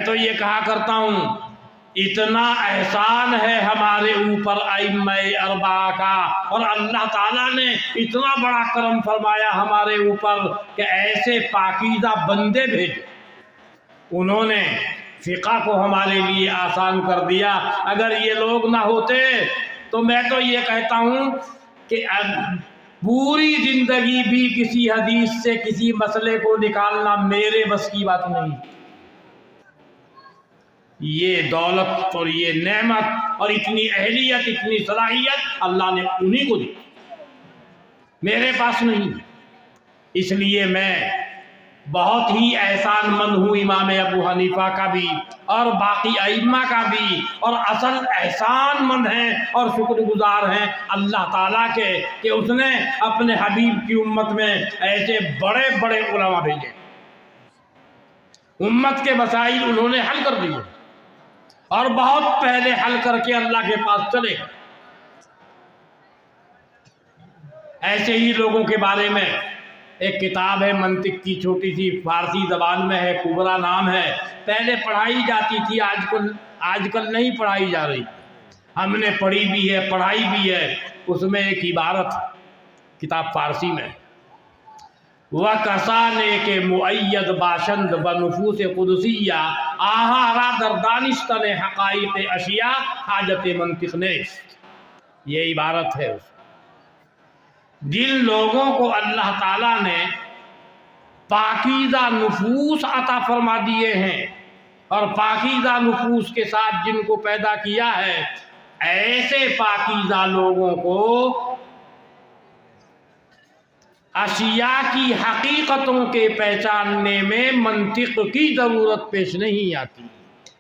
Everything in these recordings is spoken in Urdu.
تو یہ کہا کرتا ہوں اتنا احسان ہے ہمارے اوپر ائمہ اربعہ کا، اور اللہ تعالیٰ نے اتنا بڑا کرم فرمایا ہمارے اوپر کہ ایسے پاکیزہ بندے بھیجے، انہوں نے فقہ کو ہمارے لیے آسان کر دیا۔ اگر یہ لوگ نہ ہوتے تو میں تو یہ کہتا ہوں کہ پوری زندگی بھی کسی حدیث سے کسی مسئلے کو نکالنا میرے بس کی بات نہیں۔ یہ دولت اور یہ نعمت اور اتنی اہلیت، اتنی صلاحیت اللہ نے انہی کو دی، میرے پاس نہیں۔ اس لیے میں بہت ہی احسان مند ہوں امام ابو حنیفہ کا بھی اور باقی ائمہ کا بھی، اور اصل احسان مند ہیں اور شکر گزار ہیں اللہ تعالیٰ کے کہ اس نے اپنے حبیب کی امت میں ایسے بڑے بڑے علماء بھیجے، امت کے مسائل انہوں نے حل کر دیے اور بہت پہلے حل کر کے اللہ کے پاس چلے گئے۔ ایسے ہی لوگوں کے بارے میں ایک کتاب ہے منطق کی، چھوٹی سی، فارسی زبان میں ہے، کبرا نام ہے، پہلے پڑھائی جاتی تھی، آج کل نہیں پڑھائی جا رہی، ہم نے پڑھی بھی ہے، پڑھائی بھی ہے۔ اس میں ایک عبارت، کتاب فارسی میں، وَکَسانے کے مؤید باشند بنفوس قدسیہ آہارا در دانستن حقائق اشیاء حاجت منطق نیست، یہ عبارت ہے۔ جن لوگوں کو اللہ تعالیٰ نے پاکیزہ نفوس عطا فرما دیے ہیں اور پاکیزہ نفوس کے ساتھ جن کو پیدا کیا ہے، ایسے پاکیزہ لوگوں کو اشیاء کی حقیقتوں کے پہچاننے میں منطق کی ضرورت پیش نہیں آتی۔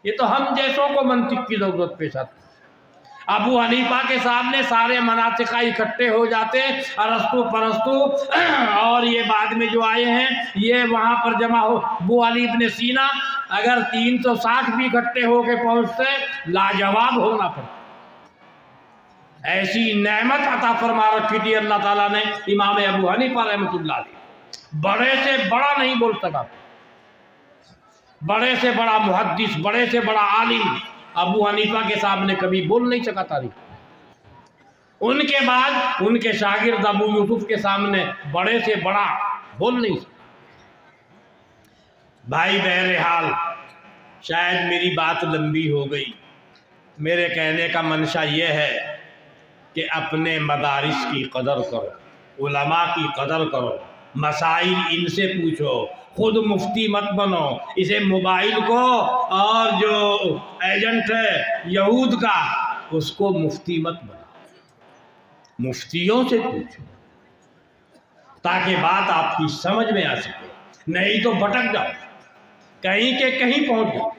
یہ تو ہم جیسوں کو منطق کی ضرورت پیش آتی۔ ابو حنیفہ کے سامنے سارے مناطق اکٹھے ہو جاتے، ارسطو پرستو اور یہ بعد میں جو آئے ہیں یہ وہاں پر جمع ہو، ابو علی ابن سینا اگر 360 بھی اکٹھے ہو کے پہنچتے لاجواب ہونا پڑتا۔ ایسی نعمت عطا فرما رکھی تھی اللہ تعالیٰ نے امام ابو حنیفہ رحمۃ اللہ علیہ، بڑے سے بڑا نہیں بول سکا، بڑے سے بڑا محدث، بڑے سے بڑا عالم ابو حنیفہ کے سامنے کبھی بول نہیں سکا تاریخ۔ ان کے بعد ان کے شاگرد ابو یوسف کے سامنے بڑے سے بڑا بول نہیں سکا۔ بھائی بہرحال شاید میری بات لمبی ہو گئی، میرے کہنے کا منشا یہ ہے کہ اپنے مدارس کی قدر کرو، علماء کی قدر کرو، مسائل ان سے پوچھو، خود مفتی مت بنو، اسے موبائل کو اور جو ایجنٹ ہے یہود کا اس کو مفتی مت بنو، مفتیوں سے پوچھو تاکہ بات آپ کی سمجھ میں آ سکے، نہیں تو بھٹک جاؤ، کہیں کے کہیں پہنچ جاؤ۔